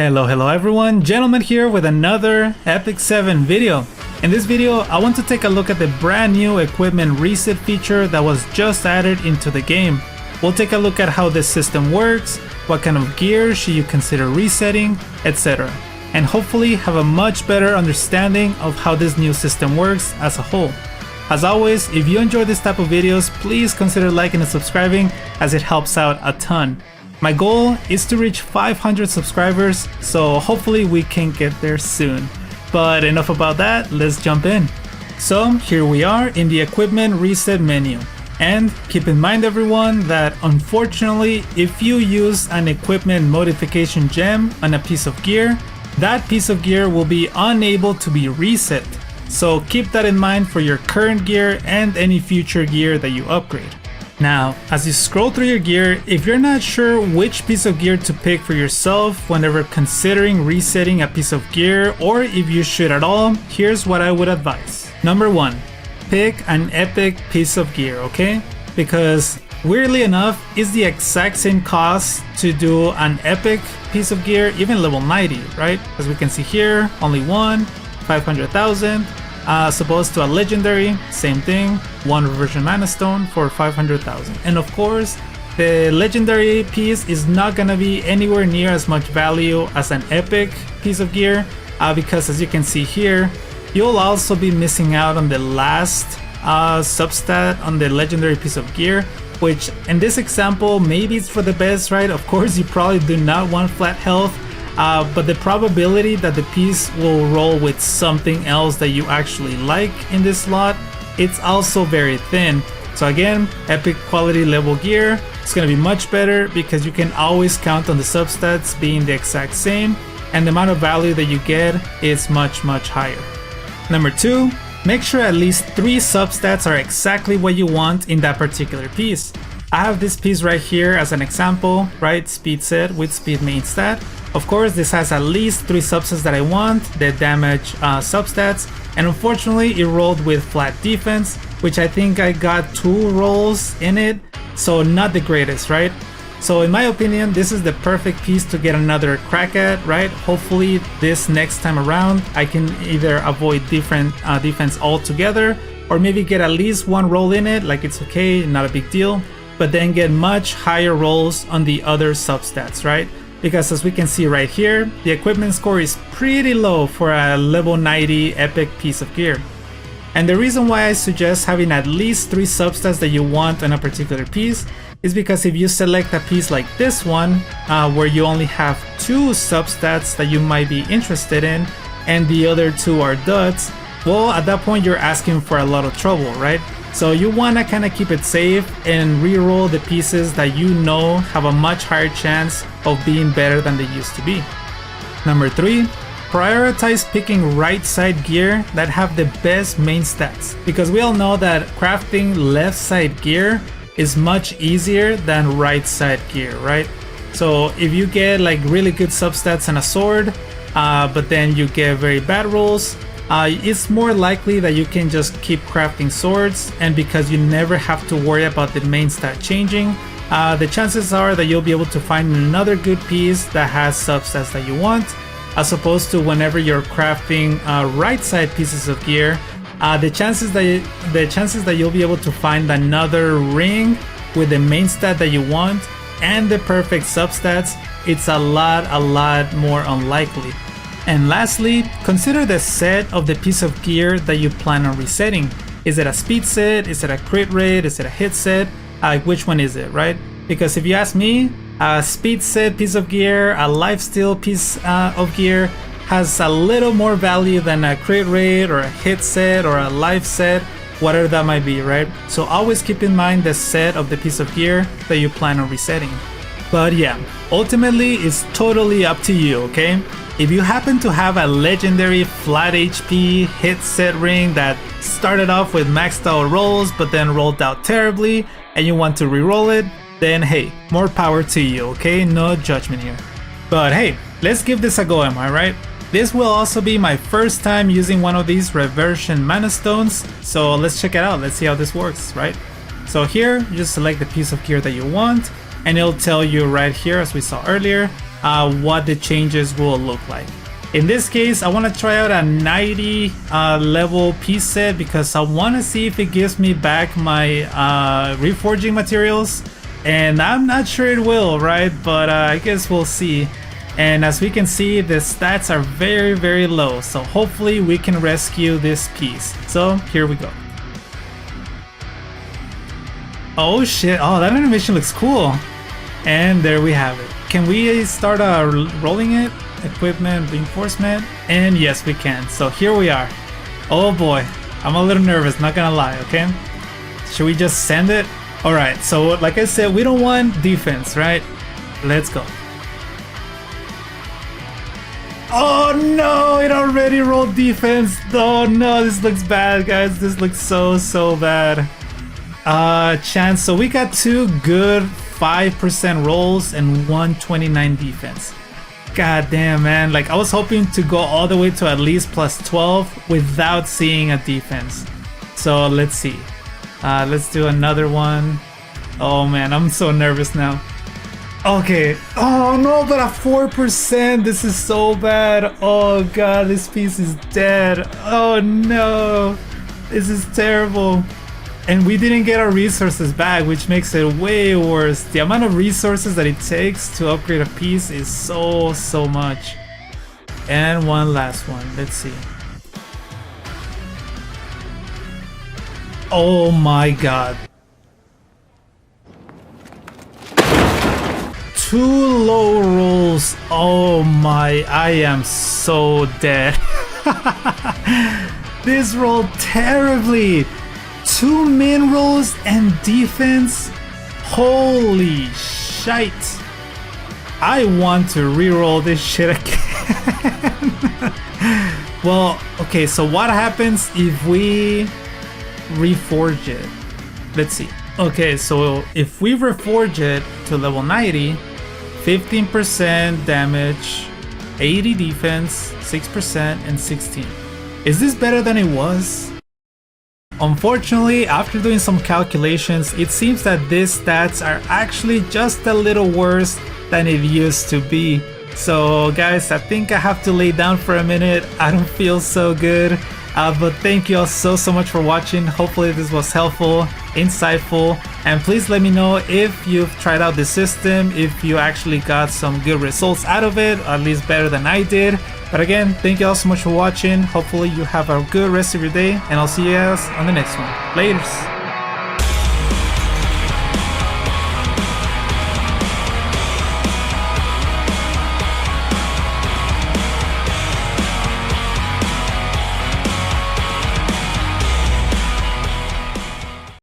Hello everyone, Gentleman here with another Epic 7 video. In this video, I want to take a look at the brand new equipment reset feature that was just added into the game. We'll take a look at how this system works, what kind of gear should you consider resetting, etc. And hopefully have a much better understanding of how this new system works as a whole. As always, if you enjoy this type of videos, please consider liking and subscribing as it helps out a ton. My goal is to reach 500 subscribers, so hopefully we can get there soon. But enough about that, let's jump in. So here we are in the equipment reset menu. And keep in mind everyone that unfortunately, if you use an equipment modification gem on a piece of gear, that piece of gear will be unable to be reset. So keep that in mind for your current gear and any future gear that you upgrade. Now, as you scroll through your gear, if you're not sure which piece of gear to pick for yourself whenever considering resetting a piece of gear, or if you should at all, here's what I would advise. Number 1, pick an epic piece of gear, okay? Because weirdly enough, it's the exact same cost to do an epic piece of gear, even level 90, right? As we can see here, only one, 500,000. As opposed to a legendary, same thing, one reversion mana stone for 500,000. And of course, the legendary piece is not gonna be anywhere near as much value as an epic piece of gear, because as you can see here, you'll also be missing out on the last substat on the legendary piece of gear, which in this example, maybe it's for the best, right? Of course, you probably do not want flat health. But the probability that the piece will roll with something else that you actually like in this slot, it's also very thin. So again, epic quality level gear, it's gonna be much better because you can always count on the substats being the exact same, and the amount of value that you get is much higher. Number 2, make sure at least 3 substats are exactly what you want in that particular piece. I have this piece right here as an example, right? Speed set with speed main stat. Of course, this has at least 3 substats that I want, the damage substats, and unfortunately it rolled with flat defense, which I think I got 2 rolls in it, so not the greatest, right? So in my opinion, this is the perfect piece to get another crack at, right? Hopefully this next time around, I can either avoid different defense altogether, or maybe get at least 1 roll in it, like it's okay, not a big deal, but then get much higher rolls on the other substats, right? Because as we can see right here, the equipment score is pretty low for a level 90 epic piece of gear. And the reason why I suggest having at least 3 substats that you want on a particular piece is because if you select a piece like this one, where you only have 2 substats that you might be interested in, and the other 2 are duds, well, at that point you're asking for a lot of trouble, right? So you want to kind of keep it safe and re-roll the pieces that you know have a much higher chance of being better than they used to be. Number 3, prioritize picking right side gear that have the best main stats, because we all know that crafting left side gear is much easier than right side gear, right? So if you get like really good substats and a sword, but then you get very bad rolls, it's more likely that you can just keep crafting swords, and because you never have to worry about the main stat changing, the chances are that you'll be able to find another good piece that has substats that you want, as opposed to whenever you're crafting right side pieces of gear, the chances that you'll be able to find another ring with the main stat that you want and the perfect substats, it's a lot more unlikely. And lastly, consider the set of the piece of gear that you plan on resetting. Is it a speed set? Is it a crit rate? Is it a hit set? Which one is it, right? Because if you ask me, a speed set piece of gear, a lifesteal piece of gear has a little more value than a crit rate or a hit set or a life set, whatever that might be, right? So always keep in mind the set of the piece of gear that you plan on resetting. But yeah, ultimately it's totally up to you, okay? If you happen to have a legendary flat HP hit set ring that started off with maxed out rolls but then rolled out terribly and you want to re-roll it, then hey, more power to you, okay? No judgment here. But hey, let's give this a go, am I right? This will also be my first time using one of these reversion mana stones, so let's check it out, let's see how this works, right? So here, you just select the piece of gear that you want, and it'll tell you right here, as we saw earlier, what the changes will look like. In this case, I want to try out a 90 level piece set because I want to see if it gives me back my reforging materials, and I'm not sure it will, right? But I guess we'll see. And as we can see, the stats are very low, so hopefully we can rescue this piece. So here we go. Oh shit, oh, that animation looks cool. And there we have it. Can we start rolling it? Equipment, reinforcement, and yes we can. So here we are. Oh boy, I'm a little nervous, not gonna lie, okay? Should we just send it? Alright, so like I said, we don't want defense, right? Let's go. Oh no, it already rolled defense. Oh no, this looks bad, guys. This looks so bad. Chance, so we got 2 good 5% rolls and 129 defense. God damn, man, like I was hoping to go all the way to at least plus 12 without seeing a defense. So let's see. Let's do another one. Oh man, I'm so nervous now. Okay. Oh no, but a 4%. This is so bad. Oh god, this piece is dead. Oh no, this is terrible. And we didn't get our resources back, which makes it way worse. The amount of resources that it takes to upgrade a piece is so much. And one last one. Let's see. Oh my god. 2 low rolls. Oh my, I am so dead. This rolled terribly. 2 min rolls and defense? Holy shite. I want to re-roll this shit again. Well, okay, so what happens if we reforge it? Let's see. Okay, so if we reforge it to level 90, 15% damage, 80 defense, 6%, and 16. Is this better than it was? Unfortunately, after doing some calculations, it seems that these stats are actually just a little worse than it used to be. So guys, I think I have to lay down for a minute. I don't feel so good. But thank you all so much for watching. Hopefully this was helpful, insightful, and please let me know if you've tried out this system, if you actually got some good results out of it, at least better than I did. But again, thank you all so much for watching. Hopefully you have a good rest of your day, and I'll see you guys on the next one. Laters.